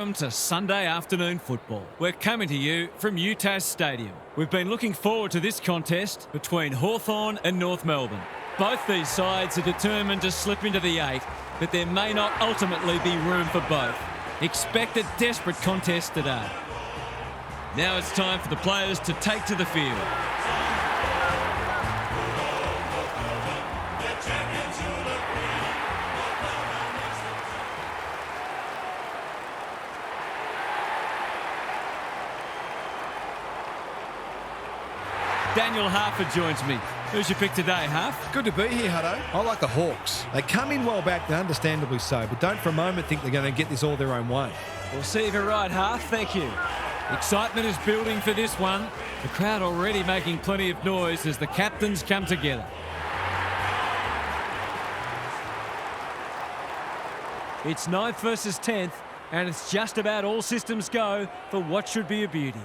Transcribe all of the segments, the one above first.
Welcome to Sunday afternoon football. We're coming to you from UTAS Stadium. We've been looking forward to this contest between Hawthorn and North Melbourne. Both these sides are determined to slip into the 8, but there may not ultimately be room for both. Expect a desperate contest today. Now it's time for the players to take to the field. Daniel Harford joins me. Who's your pick today, Harf? Good to be here, Hutto. I like the Hawks. They come in well back, and understandably so, but don't for a moment think they're going to get this all their own way. We'll see if you're right, Harf. Thank you. Excitement is building for this one. The crowd already making plenty of noise as the captains come together. It's 9th versus 10th, and it's just about all systems go for what should be a beauty.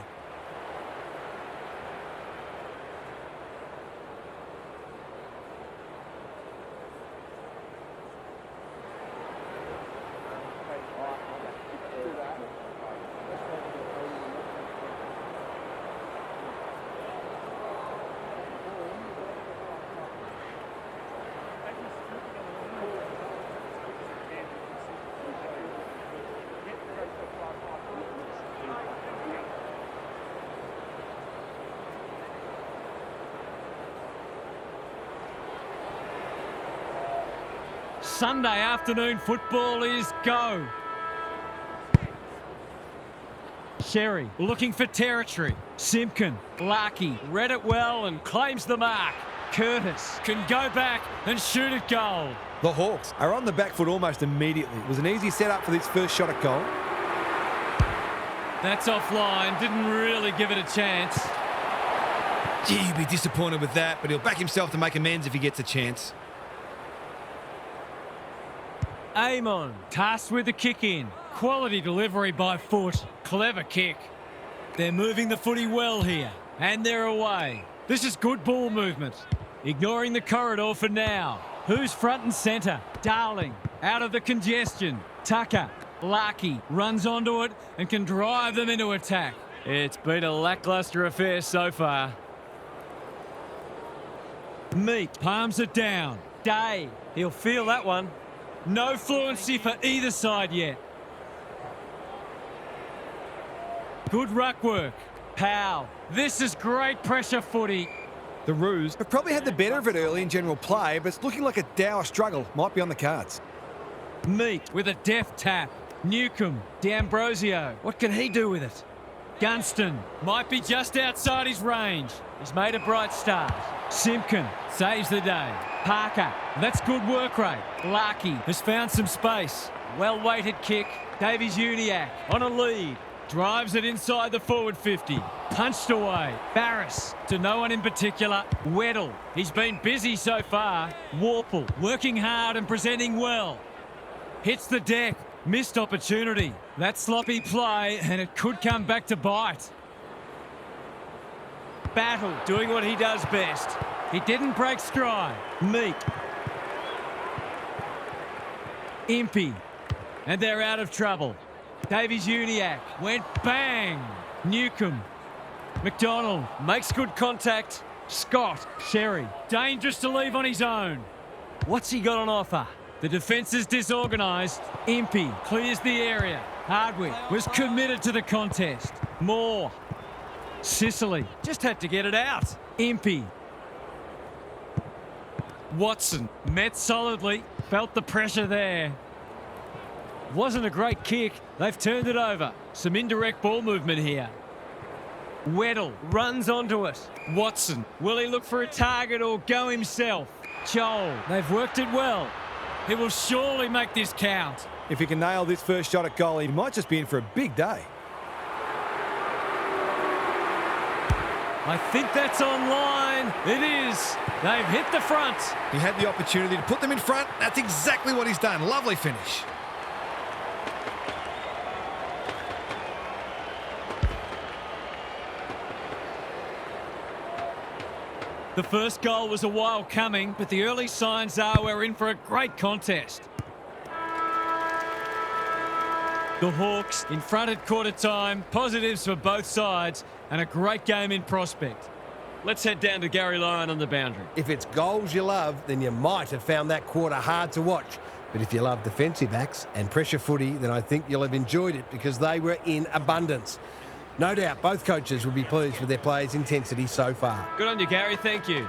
Sunday afternoon football is go. Sherry looking for territory. Simpkin, Larkey read it well and claims the mark. Curtis can go back and shoot at goal. The Hawks are on the back foot almost immediately. It was an easy setup for this first shot at goal. That's offline, didn't really give it a chance. Gee, he'll be disappointed with that, but he'll back himself to make amends if he gets a chance. Amon, tasked with the kick in. Quality delivery by foot. Clever kick. They're moving the footy well here. And they're away. This is good ball movement. Ignoring the corridor for now. Who's front and centre? Darling, out of the congestion. Tucker, Larkey, runs onto it and can drive them into attack. It's been a lacklustre affair so far. Meat palms it down. Day, he'll feel that one. No fluency for either side yet. Good ruck work. Powell. This is great pressure footy. The Roos have probably had the better of it early in general play, but it's looking like a dour struggle might be on the cards. Meat with a deft tap. Newcomb. D'Ambrosio. What can he do with it? Gunston might be just outside his range. He's made a bright start. Simpkin saves the day. Parker, that's good work rate. Larkey has found some space. Well-weighted kick. Davies Uniacke on a lead. Drives it inside the forward 50. Punched away. Barris to no one in particular. Weddle, he's been busy so far. Warple working hard and presenting well. Hits the deck. Missed opportunity. That sloppy play and it could come back to bite. Battle doing what he does best. He didn't break stride. Meat. Impey. And they're out of trouble. Davies Uniacke went bang. Newcomb. McDonald makes good contact. Scott. Sherry. Dangerous to leave on his own. What's he got on offer? The defence is disorganised. Impey clears the area. Hardwick was committed to the contest. Moore. Sicily just had to get it out. Impey. Watson met solidly. Felt the pressure there. Wasn't a great kick. They've turned it over. Some indirect ball movement here. Weddle runs onto it. Watson. Will he look for a target or go himself? Joel. They've worked it well. He will surely make this count. If he can nail this first shot at goal, he might just be in for a big day. I think that's online. It is. They've hit the front. He had the opportunity to put them in front. That's exactly what he's done. Lovely finish. The first goal was a while coming, but the early signs are we're in for a great contest. The Hawks in front at quarter time. Positives for both sides and a great game in prospect. Let's head down to Gary Lyon on the boundary. If it's goals you love, then you might have found that quarter hard to watch. But if you love defensive acts and pressure footy, then I think you'll have enjoyed it because they were in abundance. No doubt both coaches will be pleased with their players' intensity so far. Good on you, Gary. Thank you.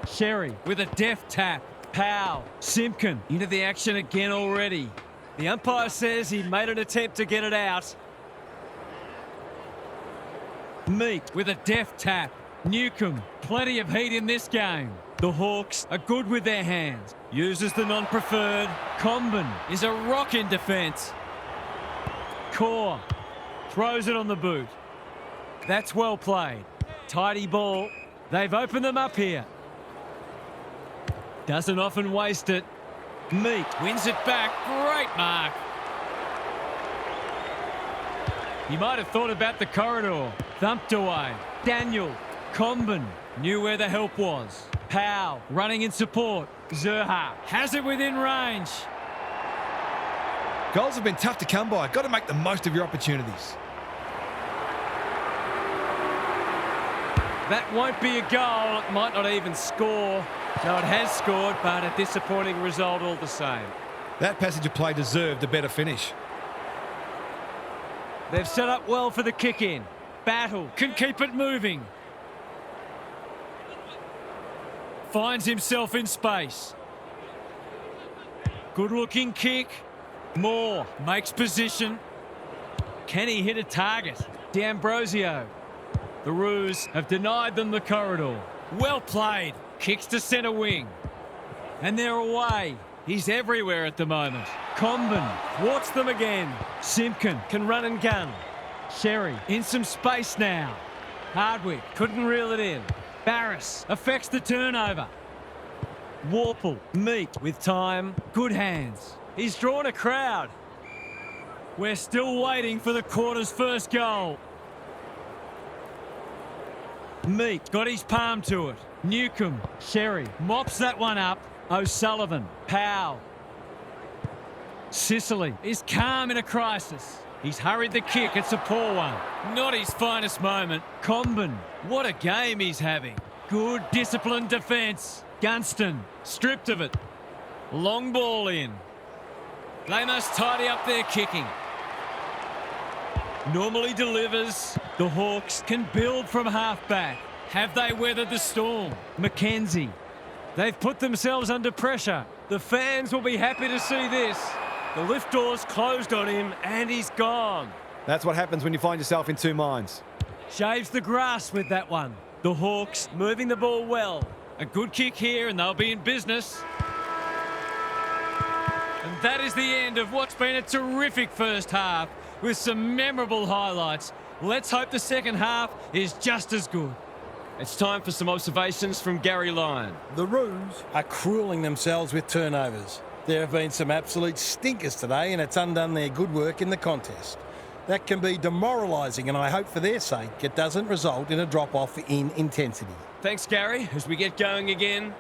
Sherry with a deft tap. Powell. Simpkin into the action again already. The umpire says he made an attempt to get it out. Meek with a deft tap. Newcomb. Plenty of heat in this game. The Hawks are good with their hands. Uses the non-preferred. Comben is a rock in defence. Core throws it on the boot. That's well played. Tidy ball. They've opened them up here. Doesn't often waste it. Meek wins it back. Great mark. He might have thought about the corridor. Thumped away. Daniel. Comben knew where the help was. Powell running in support. Zerha has it within range. Goals have been tough to come by. Got to make the most of your opportunities. That won't be a goal. It might not even score. No, it has scored, but a disappointing result all the same. That passage of play deserved a better finish. They've set up well for the kick-in. Battle can keep it moving. Finds himself in space. Good-looking kick. Moore makes position. Can he hit a target? D'Ambrosio. The Roos have denied them the corridor. Well played. Kicks to centre wing. And they're away. He's everywhere at the moment. Comben thwarts them again. Simpkin can run and gun. Sherry in some space now. Hardwick couldn't reel it in. Barris affects the turnover. Warple, Meek with time. Good hands. He's drawn a crowd. We're still waiting for the quarter's first goal. Meek got his palm to it. Newcomb, Sherry mops that one up. O'Sullivan, Powell. Sicily is calm in a crisis. He's hurried the kick. It's a poor one. Not his finest moment. Comben, what a game he's having. Good disciplined defence. Gunston, stripped of it. Long ball in. They must tidy up their kicking. Normally delivers. The Hawks can build from half-back. Have they weathered the storm? Mackenzie. They've put themselves under pressure. The fans will be happy to see this. The lift door's closed on him and he's gone. That's what happens when you find yourself in two minds. Shaves the grass with that one. The Hawks moving the ball well. A good kick here and they'll be in business. And that is the end of what's been a terrific first half with some memorable highlights. Let's hope the second half is just as good. It's time for some observations from Gary Lyon. The Roos are cruelling themselves with turnovers. There have been some absolute stinkers today and it's undone their good work in the contest. That can be demoralising and I hope for their sake it doesn't result in a drop-off in intensity. Thanks, Gary. As we get going again.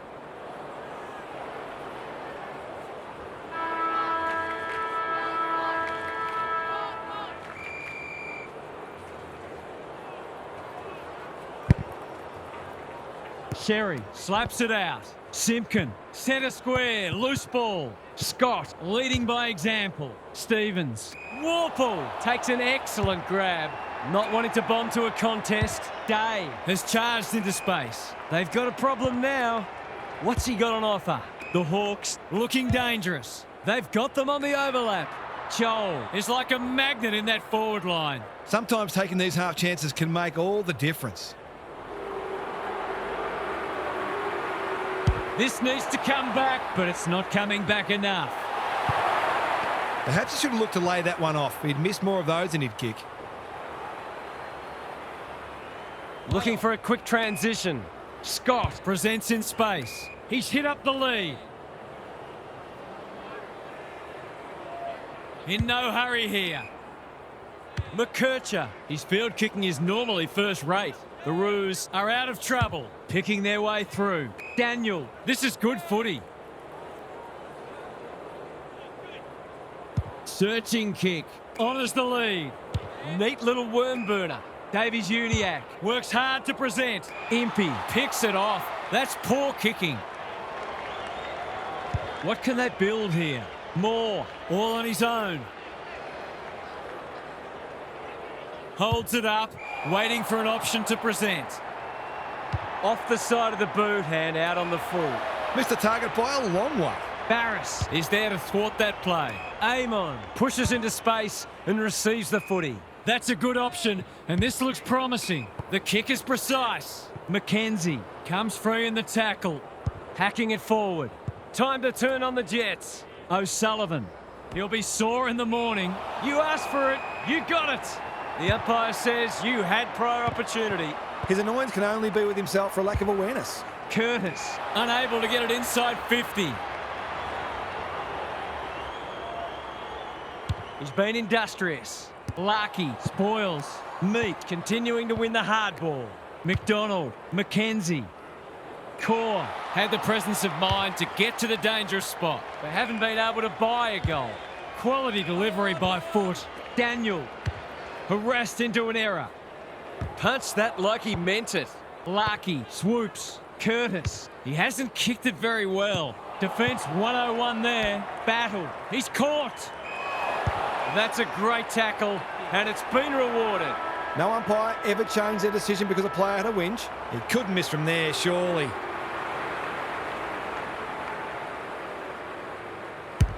Sherry slaps it out. Simpkin, centre square, loose ball. Scott leading by example. Stevens. Warple takes an excellent grab. Not wanting to bomb to a contest. Day has charged into space. They've got a problem now. What's he got on offer? The Hawks looking dangerous. They've got them on the overlap. Joel is like a magnet in that forward line. Sometimes taking these half chances can make all the difference. This needs to come back, but it's not coming back enough. Perhaps he should have looked to lay that one off. He'd miss more of those than he'd kick. Looking for a quick transition. Scott presents in space. He's hit up the lead. In no hurry here. McKercher. His field kicking is normally first rate. The Roos are out of trouble, picking their way through. Daniel, this is good footy. Searching kick, honours the lead. Neat little worm burner. Davies Uniacke works hard to present. Impey picks it off. That's poor kicking. What can they build here? Moore, all on his own. Holds it up, waiting for an option to present. Off the side of the boot and out on the full. Missed the target by a long way. Barris is there to thwart that play. Amon pushes into space and receives the footy. That's a good option, and this looks promising. The kick is precise. Mackenzie comes free in the tackle. Hacking it forward. Time to turn on the Jets. O'Sullivan. He'll be sore in the morning. You asked for it, you got it. The umpire says you had prior opportunity. His annoyance can only be with himself for a lack of awareness. Curtis, unable to get it inside 50. He's been industrious. Larkey spoils. Meat continuing to win the hard ball. McDonald, Mackenzie. Core had the presence of mind to get to the dangerous spot. They haven't been able to buy a goal. Quality delivery by foot. Daniel, harassed into an error. Punched that like he meant it. Larkey swoops. Curtis, he hasn't kicked it very well. Defence 101 there. Battle, he's caught. That's a great tackle, and it's been rewarded. No umpire ever changed their decision because a player had a whinge. He couldn't miss from there, surely.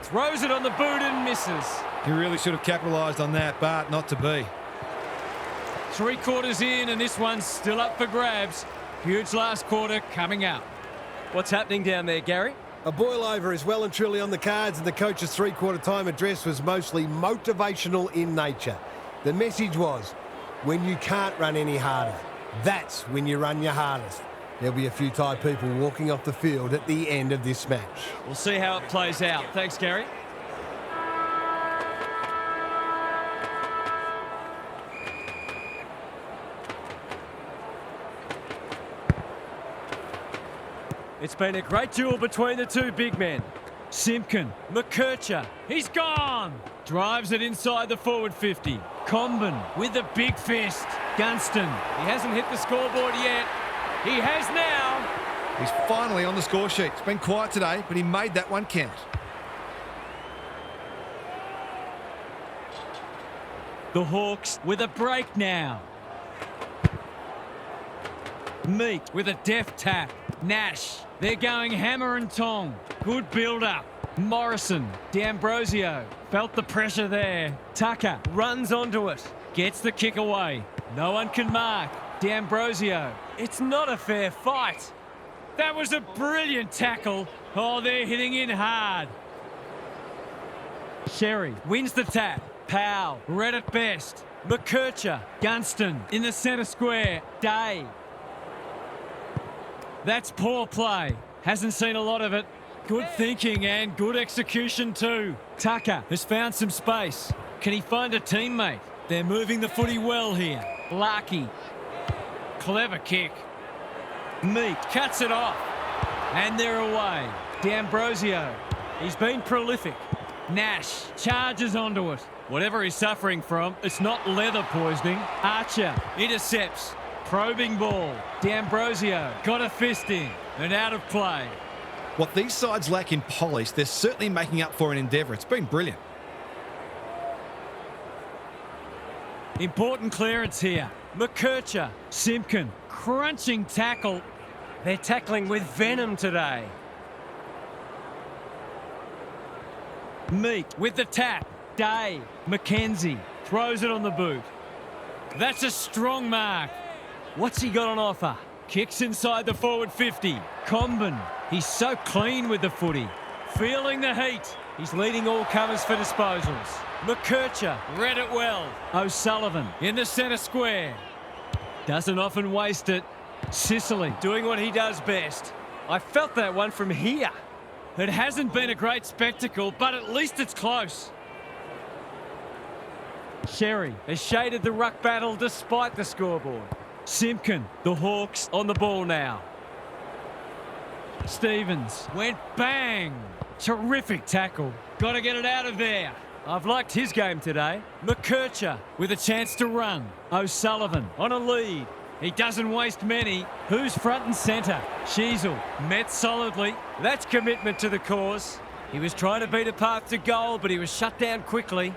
Throws it on the boot and misses. He really should have capitalised on that, but not to be. 3 quarters in, and this one's still up for grabs. Huge last quarter coming up. What's happening down there, Gary? A boil over is well and truly on the cards, and the coach's three-quarter time address was mostly motivational in nature. The message was, when you can't run any harder, that's when you run your hardest. There'll be a few tired people walking off the field at the end of this match. We'll see how it plays out. Thanks, Gary. It's been a great duel between the two big men. Simpkin, McKercher, he's gone! Drives it inside the forward 50. Comben with a big fist. Gunston, he hasn't hit the scoreboard yet. He has now. He's finally on the score sheet. It's been quiet today, but he made that one count. The Hawks with a break now. Meat with a deft tap. Nash, they're going hammer and tong. Good build-up. Morrison, D'Ambrosio, felt the pressure there. Tucker runs onto it, gets the kick away. No one can mark. D'Ambrosio, it's not a fair fight. That was a brilliant tackle. Oh, they're hitting in hard. Sherry wins the tap. Powell, read it best. McKercher, Gunston in the centre square. Day. That's poor play. Hasn't seen a lot of it. Good thinking and good execution too. Tucker has found some space. Can he find a teammate? They're moving the footy well here. Larkey. Clever kick. Meat cuts it off. And they're away. D'Ambrosio. He's been prolific. Nash charges onto it. Whatever he's suffering from, it's not leather poisoning. Archer intercepts. Probing ball. D'Ambrosio got a fist in and out of play. What these sides lack in polish, they're certainly making up for in endeavour. It's been brilliant. Important clearance here. McKercher, Simpkin, crunching tackle. They're tackling with venom today. Meat with the tap. Day. Mackenzie throws it on the boot. That's a strong mark. What's he got on offer? Kicks inside the forward 50. Comben, he's so clean with the footy. Feeling the heat. He's leading all comers for disposals. McKercher read it well. O'Sullivan in the centre square. Doesn't often waste it. Sicily doing what he does best. I felt that one from here. It hasn't been a great spectacle, but at least it's close. Sherry has shaded the ruck battle despite the scoreboard. Simpkin, the Hawks on the ball now. Stevens went bang. Terrific tackle. Got to get it out of there. I've liked his game today. McKercher with a chance to run. O'Sullivan on a lead. He doesn't waste many. Who's front and centre? Sheasel met solidly. That's commitment to the cause. He was trying to beat a path to goal, but he was shut down quickly.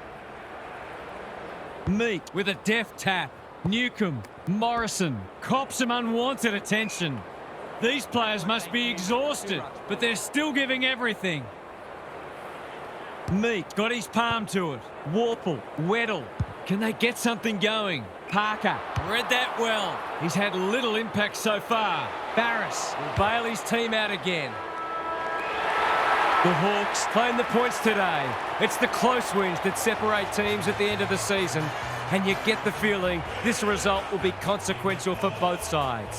Meek with a deft tap. Newcomb, Morrison, cops some unwanted attention. These players must be exhausted, but they're still giving everything. Meek got his palm to it. Warple, Weddle. Can they get something going? Parker read that well. He's had little impact so far. Barris will bail his team out again. The Hawks claim the points today. It's the close wins that separate teams at the end of the season, and you get the feeling this result will be consequential for both sides.